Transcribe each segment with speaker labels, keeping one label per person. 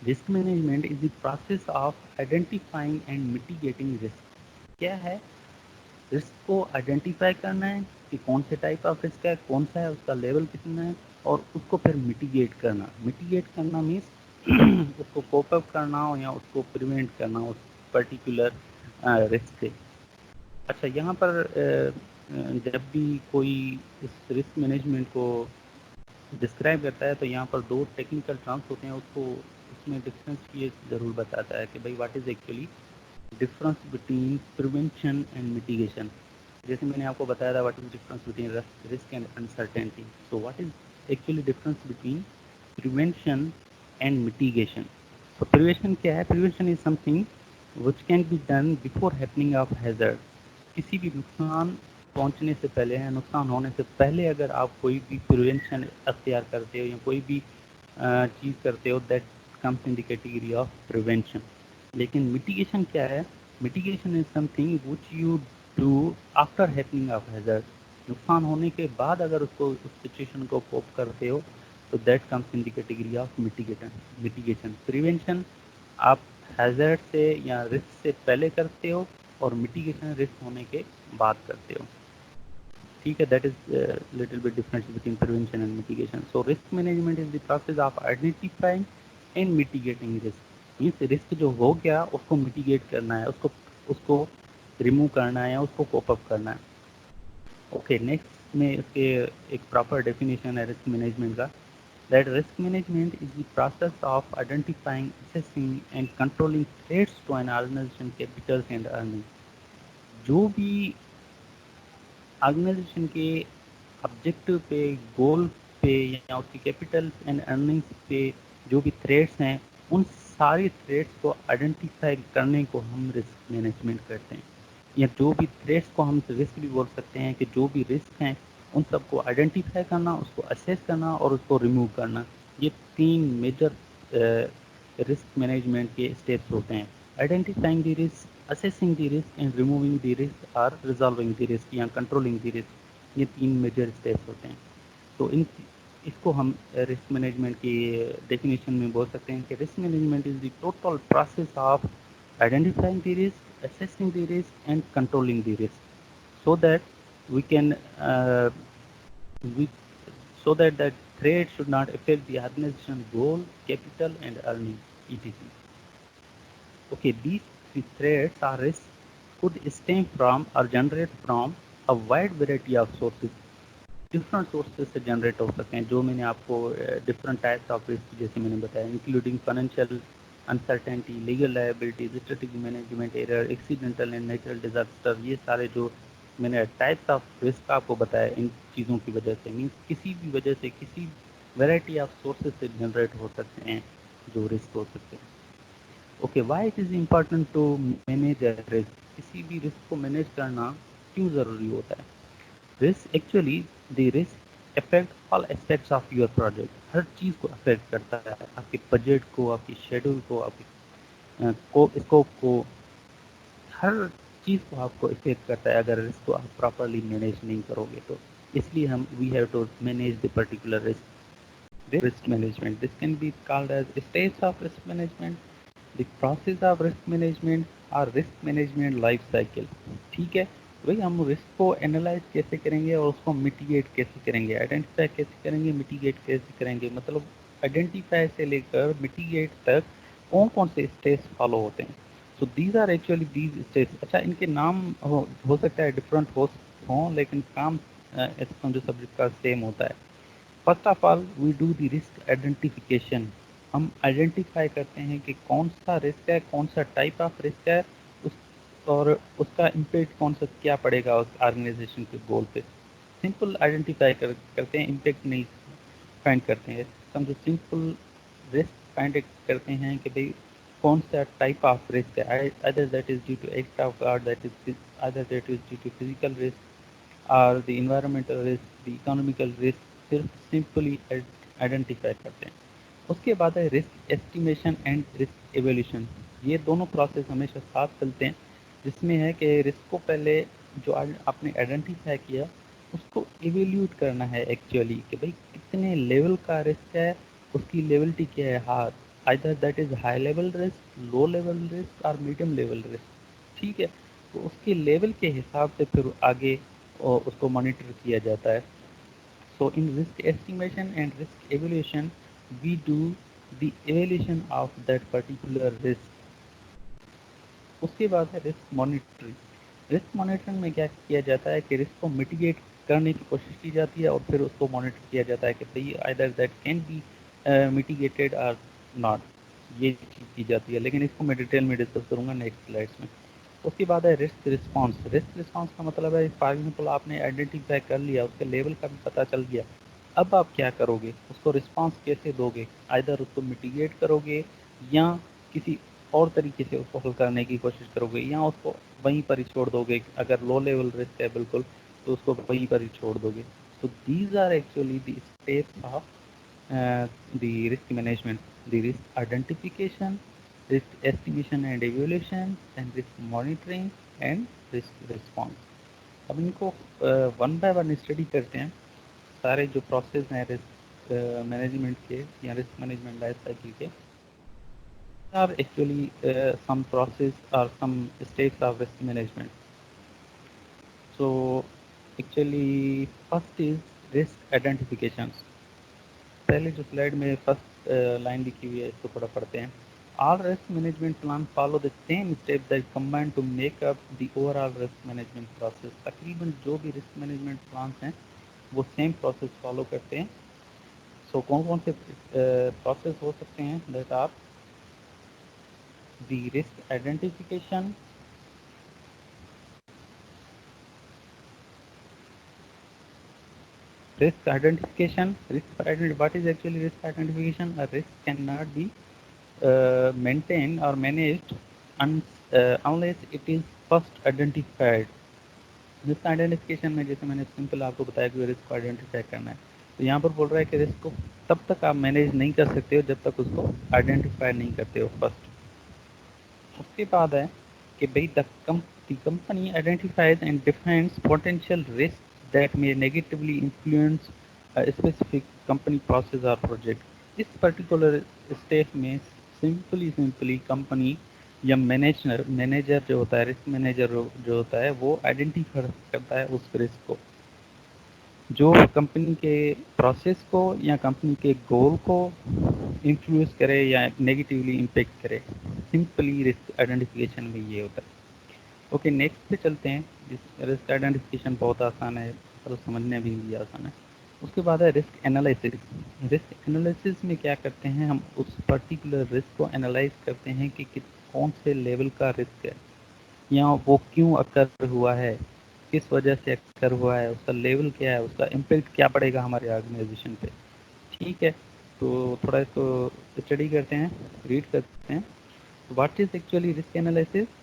Speaker 1: Risk management is the process of identifying and mitigating risk. کیا ہے؟ Risk کو identify کرنا ہے کہ کون سے ٹائپ آف رسک ہے، کون سا ہے، اس کا لیول کتنا ہے، اور اس کو پھر میٹیگیٹ کرنا. میٹیگیٹ کرنا مینس اس کو کوپ اپ کرنا ہو یا اس کو پریونٹ کرنا اس پرٹیکولر رسک سے. اچھا، یہاں پر جب بھی کوئی اس رسک مینجمنٹ کو ڈسکرائب کرتا ہے تو یہاں پر دو ٹیکنیکل ٹرمس ہوتے ہیں، اس کو اس میں ڈفرینس یہ ضرور بتاتا ہے کہ بھائی what is actually difference between prevention and mitigation. جیسے میں نے آپ کو بتایا تھا what is difference between risk and uncertainty. So what is actually difference between prevention and mitigation. تو پریونشن کیا ہے؟ Prevention is something which can be done before happening of hazard. کسی بھی نقصان پہنچنے سے پہلے یا نقصان ہونے سے پہلے اگر آپ کوئی بھی پریونشن اختیار کرتے ہو یا کوئی بھی چیز کرتے ہو، that comes in the category of prevention. لیکن میٹیگیشن کیا ہے؟ Mitigation is something which you do after happening of hazard. نقصان ہونے کے بعد اگر اس سچویشن کو کوپ کرتے ہو تو that comes in the category of mitigation. Prevention آپ ہیزرڈ سے یا رسک سے پہلے کرتے ہو، اور میٹیگیشن رسک ہونے کے بعد کرتے ہو. ٹھیک ہے، that is little bit difference between prevention and mitigation. So risk management is the process of identifying and mitigating risk. Means risk جو ہو گیا اس کو میٹیگیٹ کرنا ہے، اس کو ریموو کرنا ہے یا اس کو کوپ اپ کرنا ہے. اوکے، نیکسٹ میں اس کے ایک پراپر ڈیفینیشن ہے رسک مینجمنٹ کا. That risk management is the process of identifying, assessing and controlling threats to an organisation capitals and earning. جو بھی آرگنائزیشن کے آبجیکٹو پہ، گول پہ یا اس کی کیپٹل اینڈ ارننگس پہ جو بھی تھریٹس ہیں، ان ساری تھریٹس کو آئیڈینٹیفائی کرنے کو ہم رسک مینجمنٹ کرتے ہیں. یا جو بھی تھریٹس کو ہم رسک بھی بول سکتے ہیں کہ جو بھی رسک ہیں ان سب کو آئیڈینٹیفائی کرنا، اس کو اسیس کرنا اور اس کو ریموو کرنا. یہ تین میجر رسک مینجمنٹ کے اسٹیپس ہوتے ہیں: identifying the risk, assessing the risk and removing the risk, اور ریزالونگ دی رسک یا کنٹرولنگ دی رسک. یہ تین میجر اسٹیپس ہوتے ہیں. تو اس کو ہم رسک مینجمنٹ کی ڈیفینیشن میں بول سکتے ہیں کہ risk management is the total process of identifying the risk, assessing the risk and controlling the risk, so that we can we, so that trade should not affect the organization goal, capital and earning, etc. Okay, these three threats or risks could stem from or generate from a wide variety of sources. Different sources سے generate ہو سکتے ہیں، جو میں نے آپ کو different types of risk جیسے میں نے بتایا، including financial uncertainty, legal liabilities, strategic management error, accidental and natural disaster. یہ سارے جو میں نے ٹائپس آف رسک آپ کو بتایا، ان چیزوں کی وجہ سے، مینس کسی بھی وجہ سے، کسی ویرائٹی آف سورسز سے جنریٹ ہو سکتے ہیں جو رسک ہو سکتے ہیں. Okay, why it is important to manage a risk. کسی بھی رسک کو مینیج کرنا کیوں ضروری ہوتا ہے؟ Risk actually the risk affect all aspects of your project. ہر چیز کو افیکٹ کرتا ہے، آپ کے بجٹ کو، آپ کی شیڈول کو، آپ کی اسکوپ کو، ہر چیز کو آپ کو افیکٹ کرتا ہے اگر رسک کو آپ پراپرلی مینیج نہیں کرو گے تو. اس لیے ہم we have to manage the particular risk. Risk management this can be called as stages of risk management, the process of risk management اور رسک مینجمنٹ لائف سائیکل. ٹھیک ہے بھائی، ہم رسک کو اینالائز کیسے کریں گے اور اس کو میٹیگیٹ کیسے کریں گے، آئیڈینٹیفائی کیسے کریں گے، میٹیگیٹ کیسے کریں گے. مطلب آئیڈینٹیفائی سے لے کر میٹیگیٹ تک کون کون سے اسٹیپس فالو ہوتے ہیں. So these are actually these steps. اچھا، ان کے نام ہو سکتا ہے ڈفرنٹ ہوں، لیکن کام جو سبجیکٹ کا سیم ہوتا ہے. First of all we do the risk identification. ہم آئیڈینٹیفائی کرتے ہیں کہ کون سا رسک ہے، کون سا ٹائپ آف رسک ہے، اس اور اس کا امپیکٹ کون سا کیا پڑے گا اس آرگنائزیشن کے گول پہ. سمپل آئیڈینٹیفائی کرتے ہیں، امپیکٹ نہیں فائنڈ کرتے ہیں. سمجھو سمپل رسک فائنڈ کرتے ہیں کہ بھئی کون سا ٹائپ آف رسک ہے. Either that is due to act of God, that is either that is due to physical risk اور the environmental risk, the economical risk. صرف سمپلی آئیڈینٹیفائی کرتے ہیں. اس کے بعد ہے risk estimation and risk evaluation. یہ دونوں پروسیس ہمیشہ ساتھ چلتے ہیں، جس میں ہے کہ رسک کو پہلے جو آپ نے آئیڈینٹیفائی کیا اس کو ایویلیوٹ کرنا ہے ایکچولی، کہ بھئی کتنے لیول کا رسک ہے، اس کی لیولٹی کیا ہے. ہاں، either that is high level risk, low level risk or medium level risk. ٹھیک ہے, تو اس کے لیول کے حساب سے پھر آگے اس کو مانیٹر کیا جاتا ہے. So in risk estimation and risk evaluation, we do the evaluation of that particular risk. اس کے بعد ہے رسک مانیٹرنگ. رسک مانیٹرنگ میں کیا کیا جاتا ہے کہ رسک کو میٹیگیٹ کرنے کی کوشش کی جاتی ہے اور پھر اس کو مانیٹر کیا جاتا ہے کہ بھئی either that can be mitigated or not. یہ چیز کی جاتی ہے, لیکن اس کو میں ڈیٹیل میں ڈسکس کروں گا نیکسٹ سلائڈس میں. اس کے بعد ہے رسک رسپانس. رسک رسپانس کا مطلب ہے فار ایگزامپل آپ نے آئیڈینٹیفائی کر لیا, اس کے لیول کا بھی پتہ چل گیا, اب آپ کیا کرو گے, اس کو رسپانس کیسے دو گے, آئدر اس کو میٹیگیٹ کرو گے یا کسی اور طریقے سے اس کو حل کرنے کی کوشش کرو گے, یا اس کو وہیں پر ہی چھوڑ دو گے. اگر لو لیول رسک ہے بالکل تو اس کو وہیں پر ہی چھوڑ دو گے. تو these are actually the steps of the risk management, the risk identification, risk estimation and evaluation, and risk monitoring and risk response. اب ان کو ون بائی ون اسٹڈی کرتے ہیں. سارے جو پروسیس ہیں رسک مینجمنٹ کے یا رسک مینجمنٹ لائف سائیکل کے, آر ایکچولی سم پروسیس اور some steps of risk management. So actually first is risk identification. پہلے جو سلائڈ میں فرسٹ لائن لکھی ہوئی ہے اس کو تھوڑا پڑھتے ہیں. All risk management plans follow the same steps that combine to make up the overall risk management process. تقریباً جو بھی رسک مینجمنٹ پلانس ہیں وہ سیم پروسیس فالو کرتے ہیں. سو کون کون سے پروسیس ہو سکتے ہیں, that are the risk identification, risk identification. What is actually risk identification? A risk cannot be maintained or managed unless it is first identified. Risk identification میں جیسے میں نے سمپل آپ کو بتایا کہ رسک کو آئیڈینٹیفائی کرنا ہے, تو یہاں پر بول رہا ہے کہ رسک کو تب تک آپ مینیج نہیں کر سکتے ہو جب تک اس کو آئیڈینٹیفائی نہیں کرتے ہو فرسٹ. اس کے بعد ہے کہ بھئی the company identifies and defines potential risk that may negatively influence specific company process اور پروجیکٹ. اس پرٹیکولر اسٹیپ میں سمپلی کمپنی یا مینیجر جو ہوتا ہے, رسک مینیجر جو ہوتا ہے, وہ آئیڈینٹیفائی کرتا ہے اس رسک کو جو کمپنی کے پروسیس کو یا کمپنی کے گول کو انفلوئنس کرے یا نیگیٹیولی امپیکٹ کرے. سمپلی رسک آئیڈینٹیفیکیشن میں یہ ہوتا ہے. اوکے, نیکسٹ پہ چلتے ہیں. رسک آئیڈینٹیفیکیشن بہت آسان ہے اور سمجھنے بھی آسان ہے. اس کے بعد ہے رسک انالائسس. رسک انالائسس میں کیا کرتے ہیں, ہم اس پرٹیکولر رسک کو انالائز کرتے ہیں کہ کون سے لیول کا رسک ہے یا وہ کیوں اکر ہوا ہے, کس وجہ سے اکر ہوا ہے, اس کا لیول کیا ہے, اس کا امپیکٹ کیا پڑے گا ہمارے آرگنائزیشن پہ. ٹھیک ہے, تو تھوڑا اس کو اسٹڈی کرتے ہیں, ریڈ کرتے ہیں. What is actually risk analysis?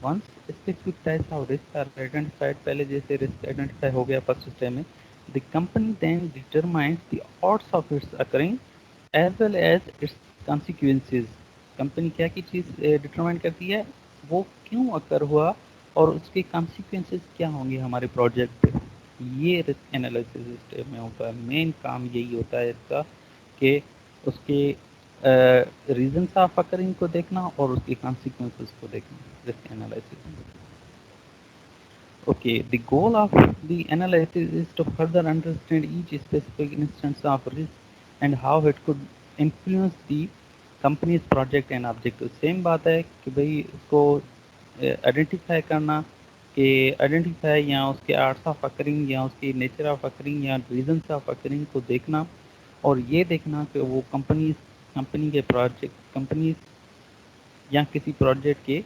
Speaker 1: Once specific types of risk are identified, پہلے جیسے رسک آئیڈینٹیفائی ہو گیا فرسٹ اسٹیپ میں, the company then determines the odds of its occurring as well as its consequences. Company کیا کی چیز determine کرتی ہے, وہ کیوں اکر ہوا اور اس کے کانسیکوینسز کیا ہوں گے ہمارے پروجیکٹ پہ. یہ رسک انالیسس اسٹیپ میں ہوتا ہے. مین کام یہی ہوتا ہے اس کا کہ اس کے ریزنس آف اکرنگ کو دیکھنا اور اس کے کانسیکوینسز کو دیکھنا. Risk analysis. Okay, the goal of the analysis is to further understand each specific instance of risk and how it could influence the company's project and objective. Same بات ہے کہ بھئی اس کو آئیڈینٹیفائی کرنا, کہ آئیڈینٹیفائی یا اس کے آرٹس آف اکرنگ یا اس کی نیچر آف اکرنگ یا ریزنس آف اکرنگ کو دیکھنا, اور یہ دیکھنا کہ وہ کمپنی کے پروجیکٹ, کمپنیز یا کسی پروجیکٹ کے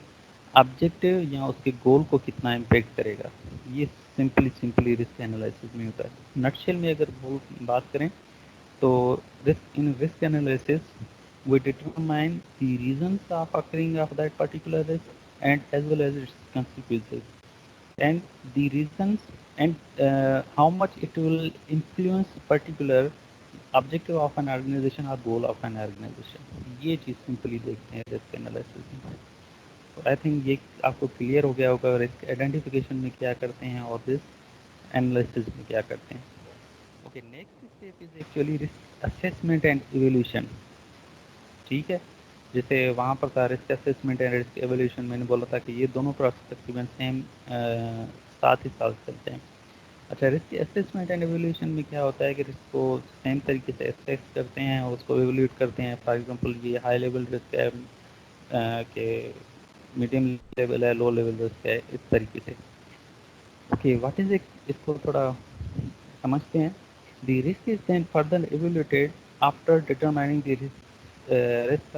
Speaker 1: آبجیکٹو یا اس کے گول کو کتنا امپیکٹ کرے گا. یہ سمپلی رسک انالائسس میں ہوتا ہے. نٹشل میں اگر بات کریں تو risk analysis we determine the reasons of occurring of that particular risk and as well as its consequences and the reasons and how much it will influence particular objective of an organization or goal of an organization. یہ چیز simply دیکھتے ہیں risk analysis میں. I think یہ آپ کو clear ہو گیا ہوگا رسک آئیڈینٹیفیکیشن میں کیا کرتے ہیں اور رسک انالیسس میں کیا کرتے ہیں. Okay, next step is actually risk assessment and evaluation. ٹھیک ہے. جیسے وہاں پر تھا risk assessment and risk evolution, میں نے بولا تھا کہ یہ دونوں پروسیس تقریباً سیم ساتھ ہی ساتھ چلتے ہیں. اچھا، رسک اسسمنٹ اینڈ ایولیوشن میں کیا ہوتا ہے کہ رسک کو سیم طریقے سے اسیس کرتے ہیں اور اس کو ایولیوٹ کرتے ہیں. فار ایگزامپل یہ ہائی لیول رسک ہے کہ میڈیم لیول ہے، لو لیول رسک ہے، اس طریقے سے. اوکے، واٹ از اٹ، اس کو تھوڑا سمجھتے ہیں. The risk is then further evaluated after determining the risk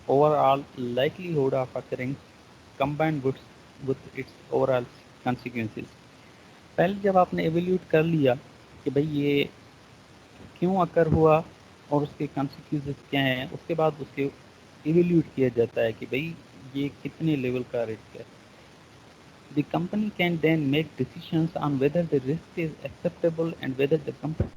Speaker 1: overall likelihood of occurring combined with its overall consequences. پہلے جب آپ نے ایویلیوٹ کر لیا کہ بھئی یہ کیوں اکر ہوا اور اس کے کانسیکوینسز کیا ہیں، اس کے بعد اس کے ایویلیوٹ کیا جاتا ہے کہ بھئی یہ کتنے لیول کا رسک ہے. The company can then make decisions on whether the risk is acceptable and whether the company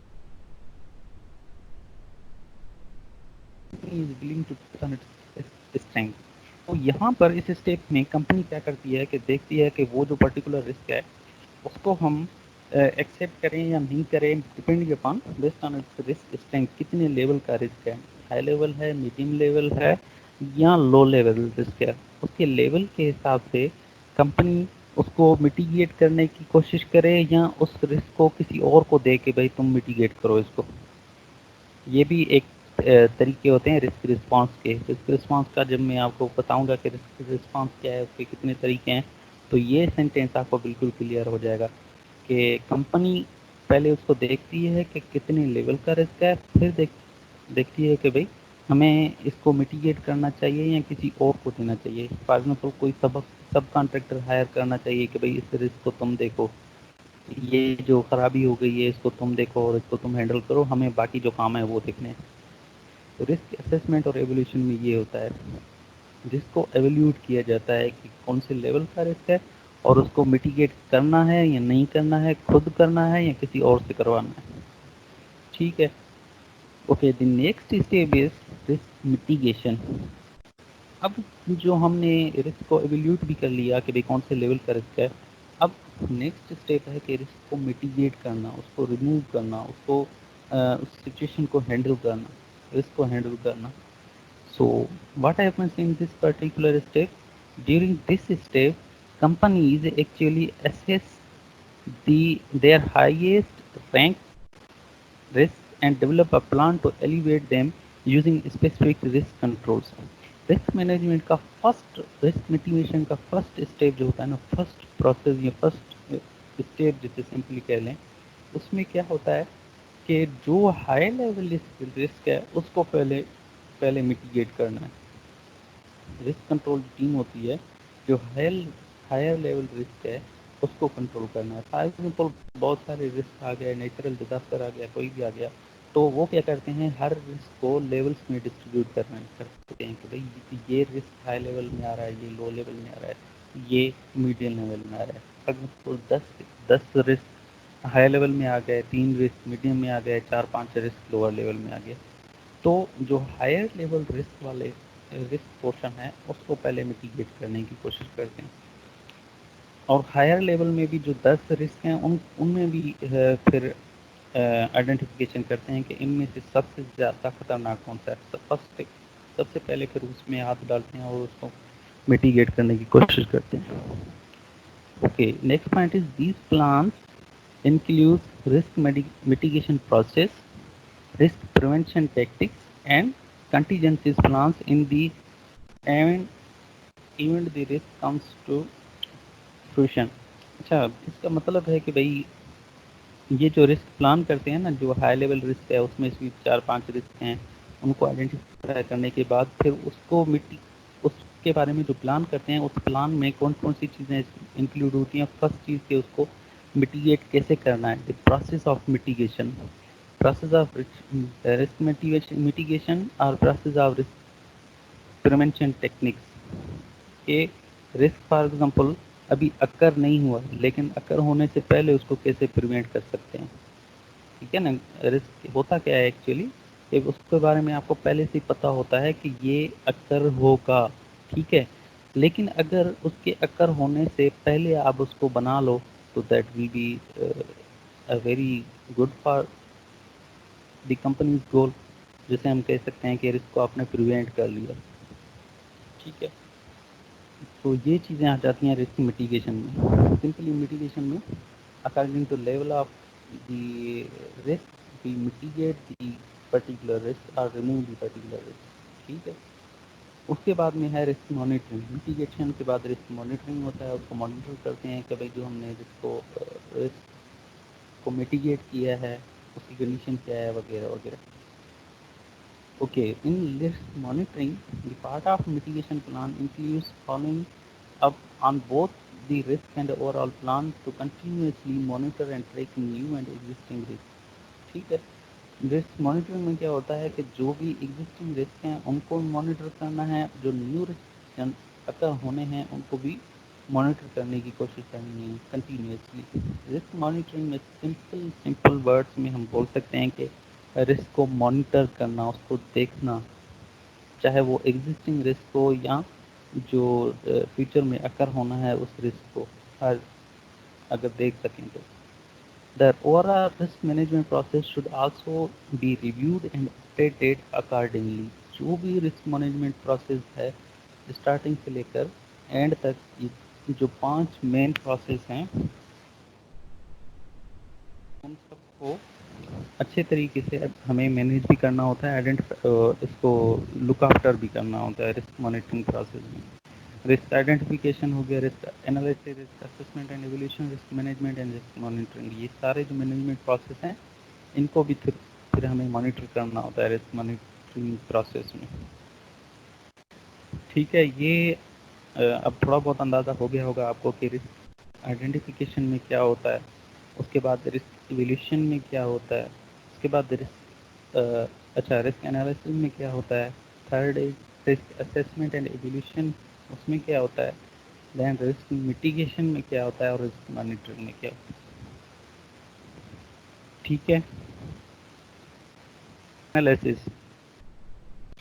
Speaker 1: is willing to take on its strength. تو یہاں پر اس اسٹیپ میں کمپنی کیا کرتی ہے کہ دیکھتی ہے کہ وہ جو پرٹیکولر رسک ہے اس کو ہم ایکسیپٹ کریں یا نہیں کریں، depending upon based on risk strength. کتنے لیول کا رسک ہے، ہائی لیول ہے، میڈیم لیول ہے یا لو لیول رسک ہے. اس کے لیول کے حساب سے کمپنی اس کو میٹیگیٹ کرنے کی کوشش کرے یا اس رسک کو کسی اور کو دے کے بھائی تم میٹیگیٹ کرو اس کو. یہ بھی ایک طریقے ہوتے ہیں رسک رسپانس کے. رسک رسپانس کا جب میں آپ کو بتاؤں گا کہ رسک رسپانس کیا ہے، اس کے کتنے طریقے ہیں، تو یہ سینٹینس آپ کو بالکل کلیئر ہو جائے گا کہ کمپنی پہلے اس کو دیکھتی ہے کہ کتنے لیول کا رسک ہے، پھر دیکھتی ہے کہ بھئی ہمیں اس کو میٹیگیٹ کرنا چاہیے یا کسی اور کو دینا چاہیے. فار ایگزامپل کوئی سب کانٹریکٹر ہائر کرنا چاہیے کہ بھئی اس رسک کو تم دیکھو، یہ جو خرابی ہو گئی ہے اس کو تم دیکھو اور اس کو تم ہینڈل کرو، ہمیں باقی جو کام ہے وہ دیکھنے ہیں. تو رسک اسسمنٹ اور ایولیوشن میں یہ ہوتا ہے، جس کو ایولیوٹ کیا جاتا ہے کہ کون سے لیول کا رسک ہے اور اس کو میٹیگیٹ کرنا ہے یا نہیں کرنا ہے، خود کرنا ہے یا کسی اور سے کروانا ہے. ٹھیک ہے. Okay, the next step is risk mitigation. اب جو ہم نے رسک کو ایویلیوٹ بھی کر لیا کہ بھئی کون سے لیول کا رسک ہے، اب نیکسٹ اسٹیپ ہے کہ رسک کو میٹیگیٹ کرنا، اس کو ریموو کرنا، اس سچویشن کو ہینڈل کرنا، رسک کو ہینڈل کرنا. So what happens in this particular step? During this step companies actually assess their highest rank risks and develop a plan to alleviate them using specific risk controls. Risk management کا risk mitigation کا first step جو ہوتا ہے نا، first process یا first step جسے simply کہہ لیں، اس میں کیا ہوتا ہے کہ جو ہائی لیول رسک ہے اس کو پہلے میٹیگیٹ کرنا ہے. رسک کنٹرول ٹیم ہوتی ہے جو ہائر لیول رسک ہے اس کو کنٹرول کرنا ہے. فار ایگزامپل بہت سارے رسک آ گئے، نیچرل ڈیزاسٹر آ گیا، کوئی بھی آ گیا، تو وہ کیا کرتے ہیں ہر رسک کو لیولس میں ڈسٹریبیوٹ کرتے ہیں کہ بھائی یہ رسک ہائی لیول میں آ رہا ہے، یہ لو لیول میں آ رہا ہے، یہ میڈیم لیول میں آ رہا ہے. اگر 10 رسک ہائی لیول میں آ گئے، 3 رسک میڈیم میں آ گئے، 4-5 رسک لوور لیول میں آ گئے، تو جو ہائر لیول رسک والے رسک پورشن ہے اس کو پہلے میٹیگیٹ کرنے کی کوشش کرتے ہیں. اور ہائر لیول میں بھی جو 10 رسک ہیں ان میں بھی پھر آئیڈینٹیفیکیشن کرتے ہیں کہ ان میں سے سب سے زیادہ خطرناک کون سا ہے. سب سے پہلے پھر اس میں ہاتھ ڈالتے ہیں اور اس کو میٹیگیٹ کرنے کی کوشش کرتے ہیں. Okay, next point is these plans include risk mitigation process, risk prevention tactics, and contingencies plans in the event the risk comes to fruition. اچھا، اس کا مطلب ہے کہ بھائی یہ جو رسک پلان کرتے ہیں نا، جو ہائی لیول رسک ہے اس میں سے 4-5 رسک ہیں، ان کو آئیڈینٹیفائی کرنے کے بعد پھر اس کے بارے میں جو پلان کرتے ہیں اس پلان میں کون کون سی چیزیں انکلوڈ ہوتی ہیں. فرسٹ چیز کہ اس کو میٹیگیٹ کیسے کرنا ہے، process of mitigation. process of risk mitigation or process of risk prevention techniques. کہ رسک فار ایگزامپل ابھی اکر نہیں ہوا لیکن اکر ہونے سے پہلے اس کو کیسے پریونٹ کر سکتے ہیں. ٹھیک ہے نا. رسک ہوتا کیا ہے ایکچولی کہ اس کے بارے میں آپ کو پہلے سے پتا ہوتا ہے کہ یہ اکر ہوگا، ٹھیک ہے، لیکن اگر اس کے اکر ہونے سے پہلے آپ اس کو بنا لو تو that will be very good for the companies goal. جسے ہم کہہ سکتے ہیں کہ رسک کو آپ نے پریونٹ کر لیا. ٹھیک ہے. تو یہ چیزیں آ جاتی ہیں رسک میٹیگیشن میں. سمپلی میٹیگیشن میں according to level of the risk we mitigate the particular risk اور ریموو دی پرٹیکولر رسک. ٹھیک ہے. اس کے بعد میں ہے رسک مانیٹرنگ. میٹیگیشن کے بعد رسک مانیٹرنگ ہوتا ہے. اس کو مانیٹر کرتے ہیں کہ بھائی جو ہم نے رسک کو میٹیگیٹ کیا ہے اس کی کنڈیشن کیا ہے وغیرہ وغیرہ. Okay. In risk monitoring the part of mitigation plan includes following up on both the risk and overall plan to continuously monitor and track new and existing risk. ٹھیک ہے. رسک مانیٹرنگ میں کیا ہوتا ہے کہ جو بھی ایگزسٹنگ رسک ہیں ان کو مانیٹر کرنا ہے, جو نیو رسک اکر ہونے ہیں ان کو بھی مانیٹر کرنے کی کوشش کرنی ہے کنٹینیوسلی. رسک مانیٹرنگ میں سمپل ورڈس میں ہم بول سکتے ہیں کہ رسک کو مانیٹر کرنا, اس کو دیکھنا, چاہے وہ ایگزسٹنگ رسک ہو یا جو فیوچر میں اکر ہونا ہے اس رسک کو اگر دیکھ سکیں تو. The overall risk management process should also be reviewed and updated accordingly. جو بھی رسک مینجمنٹ پروسیس ہے اسٹارٹنگ سے لے کر اینڈ تک, جو 5 مین پروسیس ہیں ان سب کو اچھے طریقے سے ہمیں مینیج بھی کرنا ہوتا ہے, اس کو لک آفٹر بھی کرنا ہوتا ہے رسک مانیٹرنگ پروسیس میں. رسک آئیڈینٹیفیکیشن ہو گیا, risk analysis, risk assessment and evolution, risk management and risk monitoring. یہ سارے جو مینجمنٹ پروسیس ہیں ان کو بھی پھر ہمیں مانیٹر کرنا ہوتا ہے رسک مانیٹرنگ پروسیس میں. ٹھیک ہے. یہ اب تھوڑا بہت اندازہ ہو گیا ہوگا آپ کو کہ رسک آئیڈینٹیفیکیشن میں کیا ہوتا ہے, اس کے بعد رسک ایویلیوشن میں کیا ہوتا ہے, اس کے بعد رسک انالیسس میں کیا ہوتا ہے, third risk assessment and evaluation اس میں کیا ہوتا ہے, دین رسک میٹیگیشن میں کیا ہوتا ہے, اور رسک مانیٹرنگ میں کیا ہوتا ہے. ٹھیک ہے. انالیسس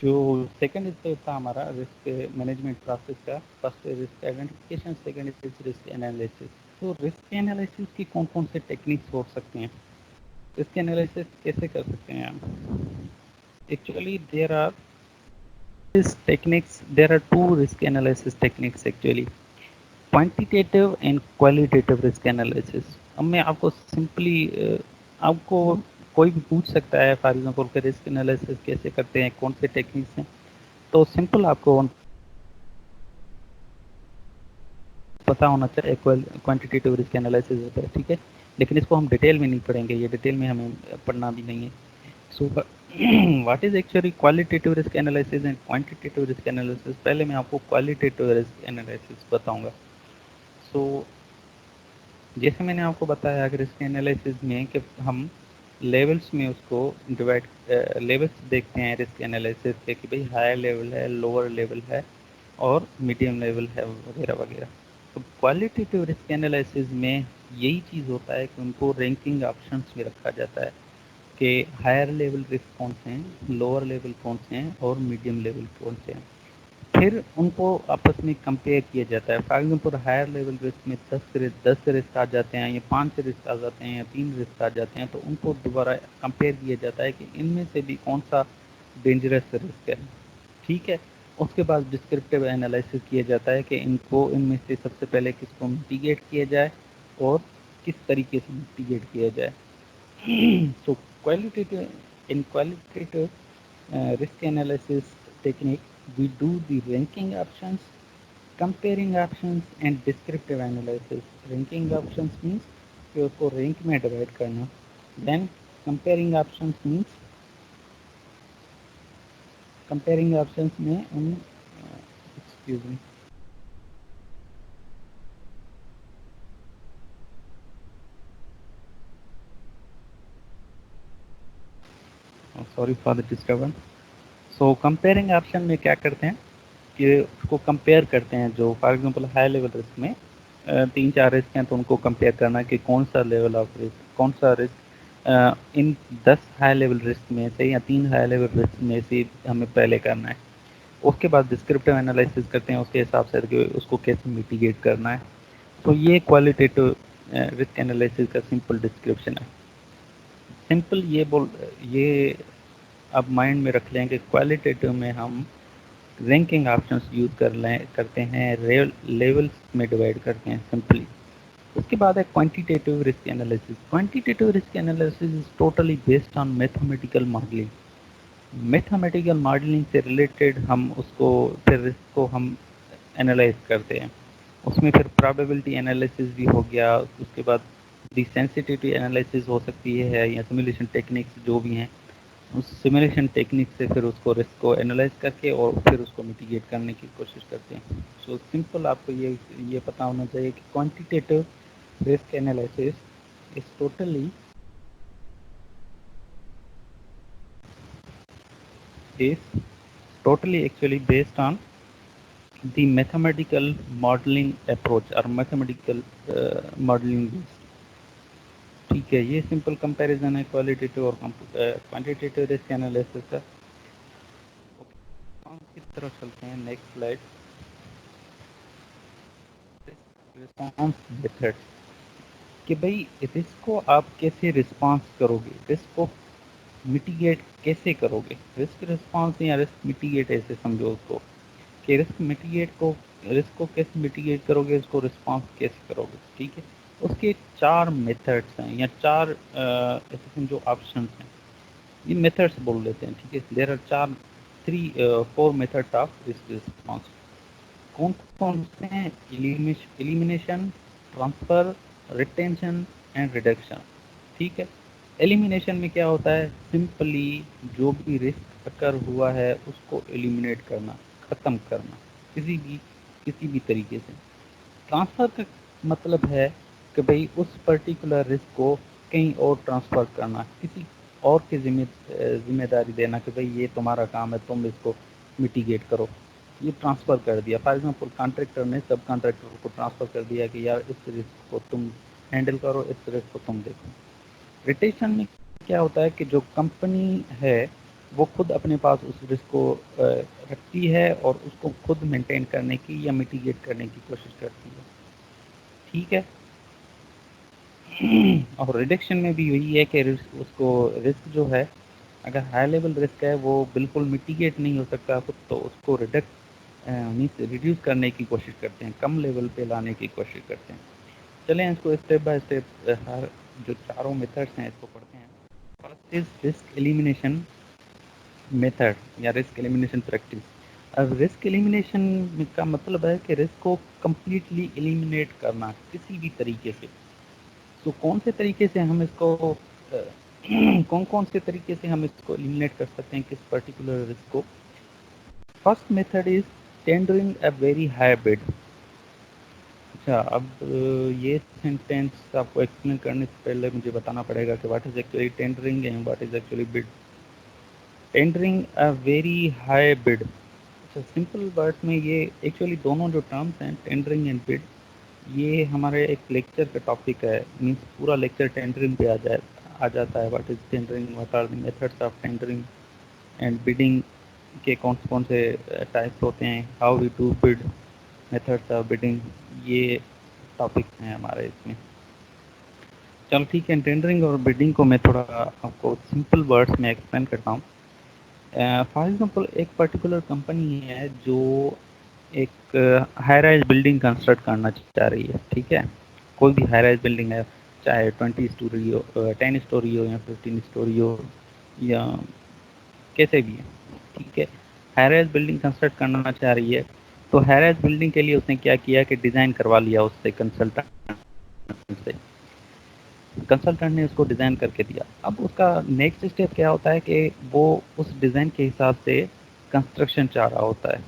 Speaker 1: جو سیکنڈ اسٹیپ تھا ہمارا رسک مینجمنٹ پروسیس کا, first risk identification, second risk analysis. تو رسک انالیسس کی کون کون سے ٹیکنیکس ہو سکتے ہیں, رسک انالیسس کیسے کر سکتے ہیں آپ. Actually there are two risk analysis techniques actually, quantitative and qualitative risk analysis. اب میں آپ کو سمپلی آپ کو کوئی بھی پوچھ سکتا ہے فار ایگزامپل کہ رسک انالیسس کیسے کرتے ہیں, کون سے ٹیکنیکس ہیں, تو سمپل آپ کو پتا ہونا چاہیے. کوانٹیٹیو رسک انالیسس ہوتا ہے. ٹھیک ہے. لیکن اس کو ہم ڈیٹیل میں نہیں پڑھیں گے, یہ ڈیٹیل میں ہمیں پڑھنا بھی نہیں ہے. سو what is actually qualitative risk analysis and quantitative risk analysis. پہلے میں آپ کو qualitative risk analysis بتاؤں گا. سو جیسے میں نے آپ کو بتایا کہ رسک انالیسس میں کہ ہم لیولس میں اس کو ڈیوائڈ لیولس دیکھتے ہیں رسک انالیسس کے, کہ بھئی ہائر لیول ہے, لوور لیول ہے, اور میڈیم لیول ہے, وغیرہ وغیرہ. تو کوالٹیٹیو رسک انالیسس میں یہی چیز ہوتا ہے کہ ان کو رینکنگ آپشنس میں رکھا جاتا ہے کہ ہائر لیول رسک کون سے ہیں, لوور لیول کون سے ہیں, اور میڈیم لیول کون سے ہیں. پھر ان کو آپس میں کمپیئر کیا جاتا ہے. For example higher level risk میں 10 رسک آ جاتے ہیں, یا 5 رسک آ جاتے ہیں, یا 3 رسک آ جاتے ہیں, تو ان کو دوبارہ کمپیئر کیا جاتا ہے کہ ان میں سے بھی کون سا ڈینجرس رسک ہے. ٹھیک ہے. اس کے بعد ڈسکرپٹیو انالیسس کیا جاتا ہے کہ ان میں سے سب سے پہلے کس کو میٹیگیٹ کیا جائے اور کس طریقے سے میٹیگیٹ کیا جائے. سو qualitative risk analysis technique, we do the ranking options, comparing options, and descriptive analysis. Ranking options means کہ اس کو رینک میں ڈیوائڈ کرنا. دین comparing options means comparing options میں ان excuse me sorry for the disturbance. So comparing option میں کیا کرتے ہیں کہ اس کو کمپیئر کرتے ہیں. جو for example high level risk میں 3-4 رسک ہیں, تو ان کو کمپیئر کرنا کہ کون سا لیول آف رسک, کون سا رسک ان 10 ہائی لیول رسک میں سے یا 3 ہائی لیول رسک میں سے ہمیں پہلے کرنا ہے. اس کے بعد ڈسکرپٹیو انالیسس کرتے ہیں اس کے حساب سے کہ اس کو کیسے میٹیگیٹ کرنا ہے. تو یہ کوالٹیٹیو رسک انالیسس کا سمپل ڈسکرپشن ہے. سمپل یہ اب مائنڈ میں رکھ لیں کہ کوالٹیٹیو میں ہم رینکنگ آپشنس یوز کرتے ہیں، لیولس میں ڈیوائڈ کرتے ہیں سمپلی. اس کے بعد ہے quantitative risk analysis. Quantitative risk analysis is totally based on mathematical modelling. Mathematical modelling سے ریلیٹڈ ہم اس کو پھر رسک کو ہم انالائز کرتے ہیں. اس میں پھر پرابیبلٹی انالیسس بھی ہو گیا، اس کے بعد دی سینسٹیوٹی انالیسس ہو سکتی ہے، یا سیمولیشن ٹیکنیکس جو بھی ہیں، اس سیمولیشن ٹیکنیک سے پھر اس کو رسک کو انالائز کر کے اور پھر اس کو میٹیگیٹ کرنے کی کوشش کرتے ہیں. سو سمپل آپ کو یہ پتا ہونا چاہیے کہ quantitative risk analysis is totally actually based on the mathematical modelling approach اور میتھمیٹیکل ماڈلنگ. ٹھیک ہے، یہ سمپل کمپیریزن ہے کوالٹیٹیو اور کوانٹیٹیو رسک انالیسس کا. ہم کس طرح چلتے ہیں نیکسٹ سلائڈ. رسپانس میتھڈ کہ بھائی رسک کو آپ کیسے رسپانس کرو گے، رسک کو میٹیگیٹ کیسے کرو گے. رسک رسپانس یا رسک میٹیگیٹ ایسے سمجھو اس کو کہ رسک کو کیسے میٹیگیٹ کرو گے، اس کو رسپانس کیسے کرو گے. ٹھیک ہے، اس کے 4 میتھڈس ہیں یا 4 ایسے سمجھو آپشنس ہیں. یہ میتھڈس بول لیتے ہیں. ٹھیک ہے، there are 4 methods of risk response. کون کون سے ہیں؟ Elimination, transfer, retention and reduction. ٹھیک ہے، ایلیمینیشن میں کیا ہوتا ہے؟ سمپلی جو بھی رسک اکر ہوا ہے اس کو ایلیمینیٹ کرنا، ختم کرنا کسی بھی طریقے سے. ٹرانسفر کا مطلب ہے کہ بھئی اس پرٹیکولر رسک کو کہیں اور ٹرانسفر کرنا، کسی اور کی ذمہ داری دینا کہ بھئی یہ تمہارا کام ہے، تم اس کو میٹیگیٹ کرو. یہ ٹرانسفر کر دیا. فار ایگزامپل کانٹریکٹر نے سب کانٹریکٹر کو ٹرانسفر کر دیا کہ یار اس رسک کو تم ہینڈل کرو، اس رسک کو تم دیکھو. ریٹیشن میں کیا ہوتا ہے کہ جو کمپنی ہے وہ خود اپنے پاس اس رسک کو رکھتی ہے اور اس کو خود مینٹین کرنے کی یا میٹیگیٹ کرنے کی کوشش کرتی ہے. ٹھیک ہے، اور ریڈکشن میں بھی یہی ہے کہ اس کو رسک جو ہے، اگر ہائی لیول رسک ہے وہ بالکل میٹیگیٹ نہیں ہو سکتا تو اس کو ریڈیوس کرنے کی کوشش کرتے ہیں، کم لیول پہ لانے کی کوشش کرتے ہیں. چلیں اس کو اسٹیپ بائی اسٹیپ ہر جو 4 میتھڈس ہیں اس کو پڑھتے ہیں. First is risk elimination method یا رسک ایلیمینیشن پریکٹس. اب رسک ایلیمینیشن کا مطلب ہے کہ رسک کو کمپلیٹلی ایلیمینیٹ کرنا کسی بھی طریقے سے. تو کون سے طریقے سے ہم اس کو ایلیمینیٹ کر سکتے ہیں کس پرٹیکولر رسک کو. First method is tendering a very high bid. اچھا، اب یہ سینٹینس آپ کو ایکسپلین کرنے سے پہلے مجھے بتانا پڑے گا کہ what is actually tendering and what is actually bid. Tendering a very high bid. اچھا، سمپل ورڈ میں یہ ایکچولی دونوں جو ٹرمس ہیں ٹینڈرنگ اینڈ بڈ، یہ ہمارے ایک لیکچر کا ٹاپک ہے. مینس پورا لیکچر ٹینڈرنگ پہ آ جاتا ہے. What is tendering, what are the methods of tendering and bidding کے کون سے ٹائپس ہوتے ہیں، how we do bid, methods of bidding. یہ ٹاپکس ہیں ہمارے اس میں. چلو ٹھیک ہے، ٹینڈرنگ اور بڈنگ کو میں تھوڑا آپ کو سمپل ورڈس میں ایکسپلین کرتا ہوں. فار ایگزامپل ایک پرٹیکولر کمپنی ہے جو ایک ہائی رائز بلڈنگ کنسٹرکٹ کرنا چاہ رہی ہے. ٹھیک ہے، کوئی بھی ہائی رائز بلڈنگ ہے، چاہے 20 اسٹوری ہو، 10 اسٹوری ہو یا 15 اسٹوری ہو یا کیسے بھی ہے. ٹھیک ہے، ہائی رائز بلڈنگ کنسٹرکٹ کرنا چاہ رہی ہے. تو ہائی رائز بلڈنگ کے لیے اس نے کیا کیا کہ ڈیزائن کروا لیا اس سے کنسلٹنٹ نے اس کو ڈیزائن کر کے دیا. اب اس کا نیکسٹ اسٹیپ کیا ہوتا ہے کہ وہ اس ڈیزائن کے حساب سے کنسٹرکشن چاہ رہا ہوتا ہے.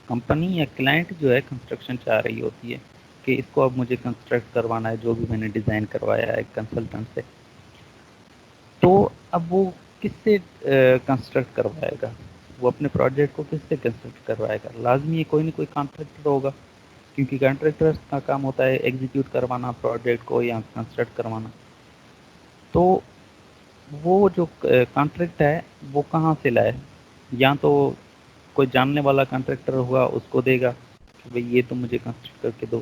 Speaker 1: کمپنی یا کلائنٹ جو ہے کنسٹرکشن چاہ رہی ہوتی ہے کہ اس کو اب مجھے کنسٹرکٹ کروانا ہے جو بھی میں نے ڈیزائن کروایا ہے کنسلٹنٹ سے. تو اب وہ کس سے کنسٹرکٹ کروائے گا؟ وہ اپنے پروجیکٹ کو کس سے کنسٹرکٹ کروائے گا؟ لازمی ہے کوئی نہ کوئی کانٹریکٹر ہوگا، کیونکہ کانٹریکٹر کا کام ہوتا ہے ایگزیکیوٹ کروانا پروجیکٹ کو یا کنسٹرکٹ کروانا. تو وہ جو کانٹریکٹ ہے وہ کہاں سے لائے؟ یا تو کوئی جاننے والا کانٹریکٹر ہوگا اس کو دے گا کہ بھئی یہ تم مجھے کنسٹرکٹ کر کے دو،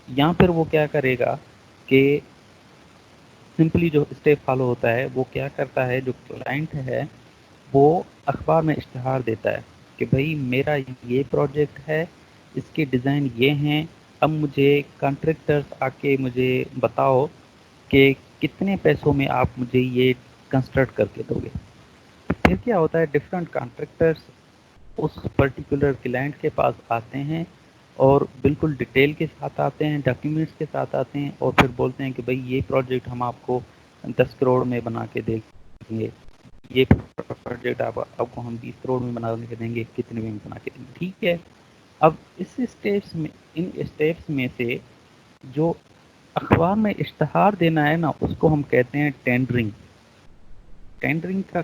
Speaker 1: یا پھر وہ کیا کرے گا کہ سمپلی جو اسٹیپ فالو ہوتا ہے وہ کیا کرتا ہے، جو کلائنٹ ہے وہ اخبار میں اشتہار دیتا ہے کہ بھائی میرا یہ پروجیکٹ ہے، اس کے ڈیزائن یہ ہیں، اب مجھے کانٹریکٹرز آ کے مجھے بتاؤ کہ کتنے پیسوں میں آپ مجھے یہ کنسٹرکٹ کر کے دو گے۔ پھر کیا ہوتا ہے، ڈفرینٹ کانٹریکٹرز اس پرٹیکولر کلائنٹ کے پاس آتے ہیں اور بالکل ڈیٹیل کے ساتھ آتے ہیں، ڈاکیومنٹس کے ساتھ آتے ہیں، اور پھر بولتے ہیں کہ بھائی یہ پروجیکٹ ہم آپ کو 10 کروڑ میں بنا کے دیں گے، یہ پروجیکٹ آپ کو ہم 20 کروڑ میں بنا کے دیں گے، کتنے میں بنا کے دیں گے، ٹھیک ہے۔ اب اس اسٹیپس میں، ان اسٹیپس میں سے جو اخبار میں اشتہار دینا ہے نا، اس کو ہم کہتے ہیں ٹینڈرنگ۔ ٹینڈرنگ کا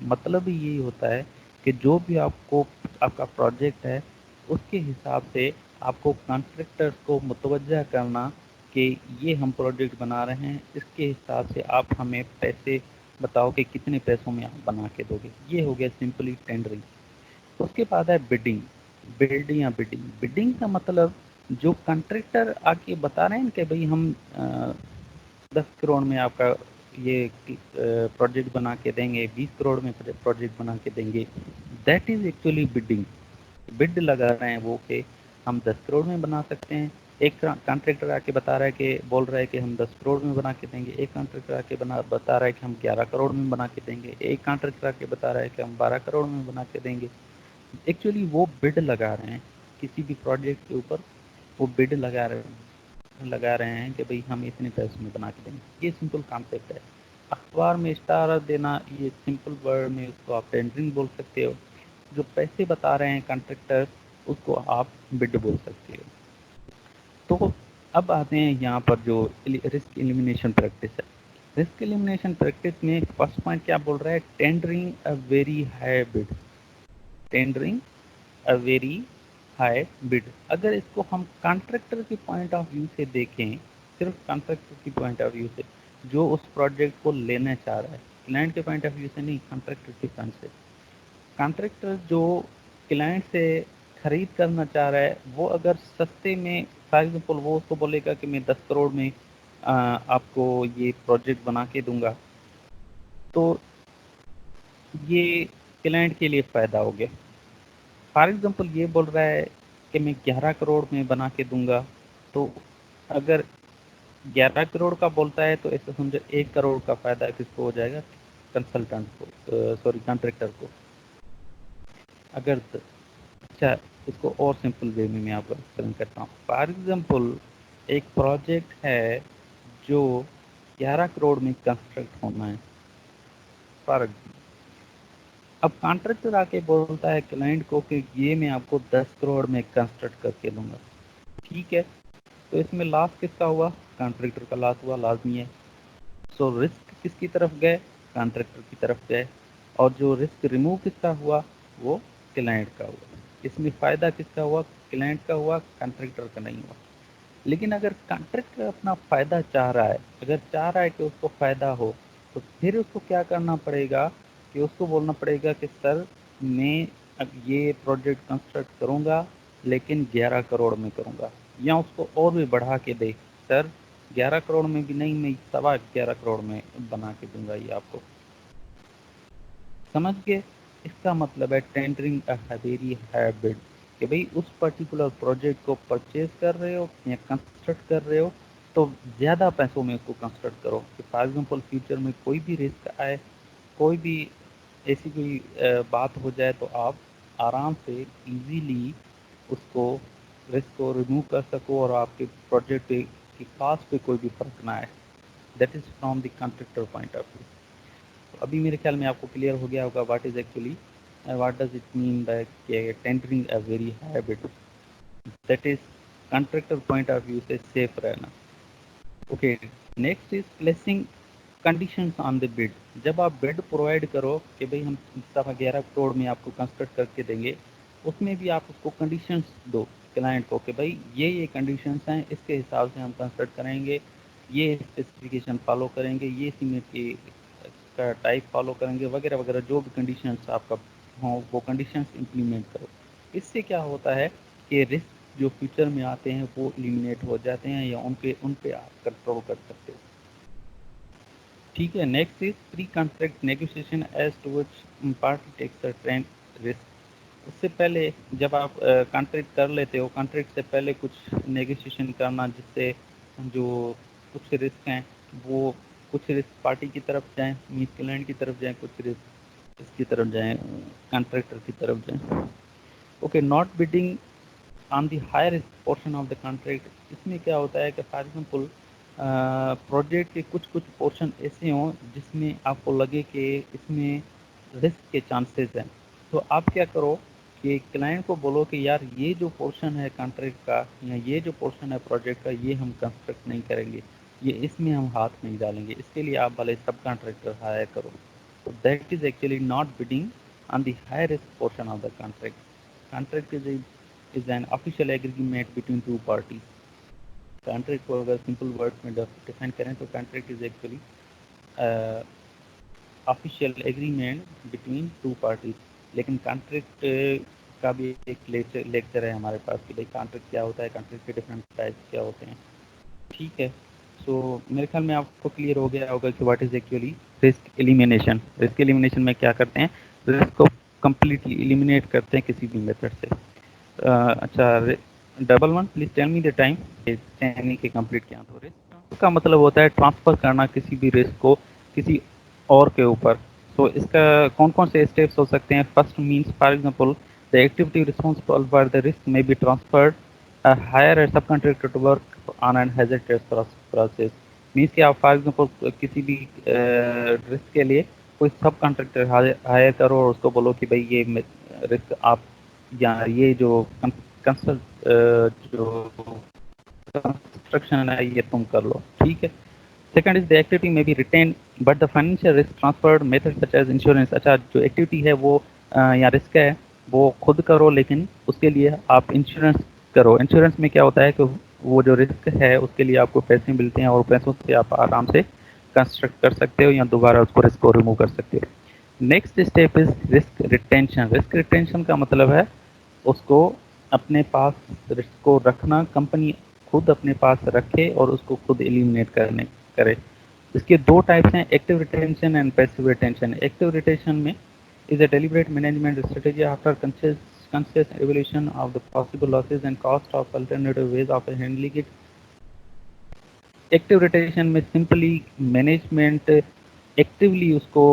Speaker 1: مطلب ہی یہی ہوتا ہے کہ جو بھی آپ کو آپ کا پروجیکٹ ہے، اس کے حساب سے آپ کو کانٹریکٹرز کو متوجہ کرنا کہ یہ ہم پروجیکٹ بنا رہے ہیں، اس کے حساب سے آپ ہمیں پیسے بتاؤ کہ کتنے پیسوں میں آپ بنا کے دو گے۔ یہ ہو گیا سمپلی ٹینڈرنگ۔ اس کے بعد ہے بڈنگ۔ بڈنگ کا مطلب جو کنٹریکٹر آ کے بتا رہے ہیں کہ بھئی ہم 10 کروڑ میں آپ کا یہ پروجیکٹ بنا کے دیں گے، 20 کروڑ میں پروجیکٹ بنا کے دیں گے، دیٹ از ایکچولی بڈنگ۔ بڈ لگا رہے ہیں وہ کہ ہم 10 کروڑ میں بنا سکتے ہیں۔ ایک کانٹریکٹر آ کے بتا رہا ہے کہ بول رہا ہے کہ ہم 10 کروڑ میں بنا کے دیں گے، ایک کانٹریکٹر آ کے بتا رہا ہے کہ ہم 11 کروڑ میں بنا کے دیں گے، ایک کانٹریکٹر آ کے بتا رہا ہے کہ ہم 12 کروڑ میں بنا کے دیں گے۔ ایکچولی وہ بڈ لگا رہے ہیں کسی بھی پروجیکٹ کے اوپر، وہ بڈ لگا رہے ہیں کہ بھئی ہم اتنے پیسوں میں بنا کے دیں گے۔ یہ سمپل کانسیپٹ ہے۔ اخبار میں اشتہار دینا، یہ سمپل ورڈ میں اس کو آپ ٹینڈرنگ بول سکتے ہو۔ جو پیسے بتا رہے ہیں کانٹریکٹر، اس کو آپ بڈ بول سکتے ہو۔ تو اب آتے ہیں یہاں پر جو رسک ایلیمینیشن پریکٹس ہے۔ رسک ایلیمینیشن پریکٹس میں فرسٹ پوائنٹ کیا بول رہا ہے، tendering a very high bid. Tendering a very high bid. اگر اس کو ہم کانٹریکٹر کے پوائنٹ آف ویو سے دیکھیں، صرف کانٹریکٹر کی پوائنٹ آف ویو سے جو اس پروجیکٹ کو لینا چاہ رہا ہے، کلائنٹ کے پوائنٹ آف ویو سے نہیں، کانٹریکٹر کے پوائنٹ سے۔ کانٹریکٹر جو کلائنٹ سے خرید کرنا چاہ رہا ہے، وہ اگر سستے میں، فار ایگزامپل وہ اس کو بولے گا کہ میں 10 کروڑ میں آپ کو یہ پروجیکٹ بنا کے دوں گا، تو یہ کلائنٹ کے لیے فائدہ ہو گیا۔ فار ایگزامپل یہ بول رہا ہے کہ میں 11 کروڑ میں بنا کے دوں گا، تو اگر 11 کروڑ کا بولتا ہے تو ایسے سمجھو 1 کروڑ کا فائدہ کس کو ہو جائے گا، کنسلٹنٹ کو، سوری کانٹریکٹر کو۔ اگر اچھا، اس کو اور سمپل وے میں آپ کو ایکسپلین کرتا ہوں۔ فار ایگزامپل ایک پروجیکٹ ہے جو 11 کروڑ میں کنسٹرکٹ ہونا ہے، فار ایگزامپل اب کانٹریکٹر آ کے بولتا ہے کلائنٹ کو کہ یہ میں آپ کو 10 کروڑ میں کنسٹرکٹ کر کے دوں گا، ٹھیک ہے۔ تو اس میں لاس کس کا ہوا، کانٹریکٹر کا لاس ہوا، لازمی ہے۔ سو رسک کس کی طرف گئے، کانٹریکٹر کی طرف گئے، اور جو رسک ریموو کس کا ہوا، وہ کلائنٹ کا ہوا۔ اس میں فائدہ کس کا ہوا، کلائنٹ کا ہوا، کانٹریکٹر کا نہیں ہوا۔ لیکن اگر کانٹریکٹر اپنا فائدہ چاہ رہا ہے، اگر چاہ رہا ہے کہ اس کو فائدہ ہو، تو پھر اس کو کیا کرنا پڑے گا کہ اس کو بولنا پڑے گا کہ سر میں اب یہ پروجیکٹ کنسٹرکٹ کروں گا لیکن 11 کروڑ میں کروں گا، یا اس کو اور بھی بڑھا کے دے، سر 11 کروڑ میں بھی نہیں، میں 11.25 کروڑ میں بنا کے دوں گا یہ آپ کو۔ سمجھ گئے؟ اس کا مطلب ہے ٹینڈرنگ اے ویری ہائی بڈ، کہ بھئی اس پرٹیکولر پروجیکٹ کو پرچیز کر رہے ہو یا کنسٹرکٹ کر رہے ہو، تو زیادہ پیسوں میں اس کو کنسٹرکٹ کرو کہ فار ایگزامپل فیوچر میں کوئی بھی رسک آئے، کوئی بھی ایسی کوئی بات ہو جائے، تو آپ آرام سے ایزیلی اس کو رسک کو ریموو کر سکو اور آپ کے پروجیکٹ کی کاسٹ پہ کوئی بھی فرق نہ آئے۔ That is from the contractor point of view. ابھی میرے خیال میں آپ کو کلیئر ہو گیا ہوگا what is actually, what does it mean that کہ tendering a very high bid, that is contractor point of view سے سیف رہنا۔ Okay, next is placing conditions on the bid. جب آپ بڈ پرووائڈ کرو کہ بھئی ہم 11 کروڑ میں آپ کو کنسٹرکٹ کر کے دیں گے، اس میں بھی آپ اس کو کنڈیشنز دو کلائنٹ کو کہ بھئی یہ کنڈیشنز ہیں، اس کے حساب سے ہم کنسٹرکٹ کریں گے، یہ اسپیسیفکیشن فالو کریں گے، یہ سیمنٹ کی کا ٹائپ فالو کریں گے، وغیرہ وغیرہ، جو بھی کنڈیشنز آپ کا ہوں وہ کنڈیشنز امپلیمنٹ کرو۔ اس سے کیا ہوتا ہے کہ رسک جو فیوچر میں آتے ہیں وہ ایلیمینیٹ ہو جاتے ہیں، یا ان پہ آپ کنٹرول کر سکتے ہو۔ ٹھیک ہے. Next is pre contract negotiation as to which party takes train risk. اس سے پہلے جب آپ کانٹریکٹ کر لیتے ہو، کانٹریکٹ سے پہلے کچھ نیگوشیشن کرنا جس سے جو کچھ رسک ہیں وہ کچھ رسک پارٹی کی طرف جائیں، میز کلائنٹ کی طرف جائیں، کچھ رسک اس کی طرف جائیں، کانٹریکٹر کی طرف جائیں. Okay. Not bidding on the higher portion of the contract. اس میں کیا ہوتا ہے کہ فار ایگزامپل پروجیکٹ کے کچھ پورشن ایسے ہوں جس میں آپ کو لگے کہ اس میں رسک کے چانسز ہیں، تو آپ کیا کرو کہ کلائنٹ کو بولو کہ یار یہ جو پورشن ہے کانٹریکٹ کا یا یہ جو پورشن ہے پروجیکٹ کا یہ ہم کنسٹرکٹ نہیں کریں گے، یہ اس میں ہم ہاتھ نہیں ڈالیں گے، اس کے لیے آپ بھلے سب کانٹریکٹر ہائر کرو. تو that is actually not bidding on the highest portion of the contract. Contract is an official agreement between two parties. Contract کو اگر سمپل ورڈ میں ڈیفائن کریں تو contract is actually official agreement between two parties. لیکن contract کا بھی ایک lecture ہے ہمارے پاس کہ بھائی کانٹریکٹ کیا ہوتا ہے، کانٹریکٹ کے ڈفرینٹ ٹائپس کیا ہوتے ہیں. ٹھیک ہے. سو میرے خیال میں آپ کو کلیئر ہو گیا ہوگا کہ what is actually risk elimination. Risk elimination میں کیا کرتے ہیں، رسک کو کمپلیٹلی ایلیمینیٹ کرتے ہیں کسی بھی میتھڈ سے. اچھا. Double one please tell me the time. چینی کے کمپلیٹ کیا تو رسک کا مطلب ہوتا ہے ٹرانسفر کرنا کسی بھی رسک کو کسی اور کے اوپر. سو اس کا کون کون سے اسٹیپس ہو سکتے ہیں. First means for example the activity responsible for the risk may be transferred hire a subcontractor to work on an hazardous process. Means کہ آپ فار ایگزامپل کسی بھی رسک کے لیے کوئی سب کانٹریکٹر ہائر کرو اور اس کو بولو کہ بھائی یہ رسک آپ یا یہ جو جو کنسٹرکشن ہے یہ تم کر لو. ٹھیک ہے. Second is the activity may be retained but the financial risk transferred method such as insurance. اچھا جو ایکٹیویٹی ہے وہ یا رسک ہے وہ خود کرو لیکن اس کے لیے آپ انشورنس کرو. انشورنس میں کیا ہوتا ہے کہ وہ جو رسک ہے اس کے لیے آپ کو پیسے ملتے ہیں اور پیسوں سے آپ آرام سے کنسٹرکٹ کر سکتے ہو یا دوبارہ اس کو رسک کو ریموو کر سکتے ہو. Next step is risk retention. Risk retention کا مطلب ہے اس کو اپنے پاس رسک کو رکھنا، کمپنی خود اپنے پاس رکھے اور اس کو خود ایلیمنیٹ کرے. اس کے دو ٹائپس ہیں، active retention and passive retention. Active retention میں is a deliberate management strategy after conscious evaluation of the possible losses and cost of alternative ways of handling it. Active retention میں simply management actually اس کو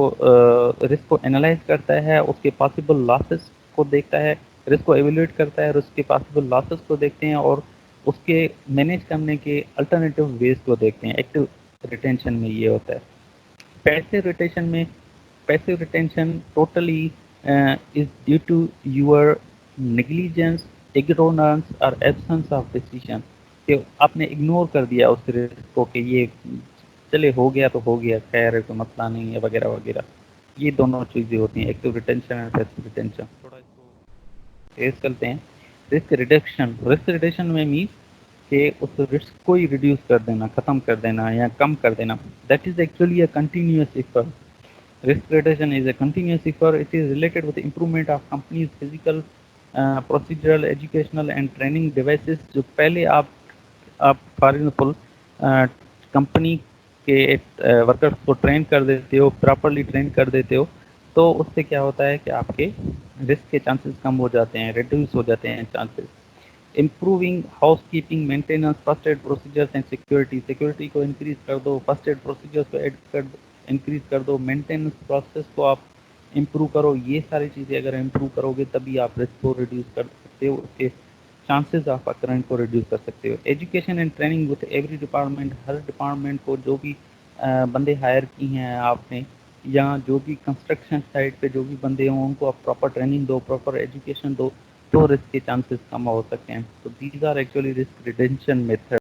Speaker 1: risk کو analyse کرتا ہے، اس کے possible losses کو دیکھتا ہے، رسک کو ایویلویٹ کرتا ہے اور اس کے پاسبل لاسز کو دیکھتے ہیں اور اس کے مینیج کرنے کے الٹرنیٹیو ویز کو دیکھتے ہیں. ایکٹیو ریٹینشن میں یہ ہوتا ہے. پیسو ریٹینشن میں passive retention totally is due to your negligence ignorance اور ایبسنس آف ڈیسیژن. کہ آپ نے اگنور کر دیا اس رسک کو کہ یہ چلے ہو گیا تو ہو گیا، خیر ہے، کوئی مسئلہ نہیں ہے وغیرہ وغیرہ. یہ دونوں چیزیں ہوتی ہیں، ایکٹیو ریٹینشن اور پیسو ریٹینشن. تھوڑا اس کو ٹیسٹ کرتے ہیں. Risk reduction. رسک ریڈکشن میں مینس کہ اس رسک کو ہی ریڈیوس کر دینا، ختم کر دینا یا کم کر دینا. That is actually a continuous effort. Risk reduction is a continuous effort. It is related with the improvement of companies' physical, procedural, educational and training devices. جو پہلے آپ فار ایگزامپل کمپنی کے ورکرس کو ٹرین کر دیتے ہو، properly train کر دیتے ہو، تو اس سے کیا ہوتا ہے کہ آپ کے رسک کے چانسز کم ہو جاتے ہیں، ریڈیوس ہو جاتے ہیں chances. Improving house keeping maintenance first aid procedures and security. Security کو انکریز کر دو، فرسٹ ایڈ پروسیجرس کو انکریز کر دو، مینٹیننس پروسیس کو آپ امپروو کرو. یہ ساری چیزیں اگر امپروو کرو گے تبھی آپ رسک کو ریڈیوس کر سکتے ہو، اس کے چانسز آف اکرنس کو ریڈیوس کر سکتے ہو. Education and training with every department. ہر ڈپارٹمنٹ کو جو بھی بندے ہائر کی ہیں آپ نے یا جو بھی کنسٹرکشن سائٹ پہ جو بھی بندے ہوں ان کو آپ پراپر ٹریننگ دو، پراپر ایجوکیشن دو، تو رسک کے چانسز کم ہو سکتے ہیں. تو these are actually risk reduction method.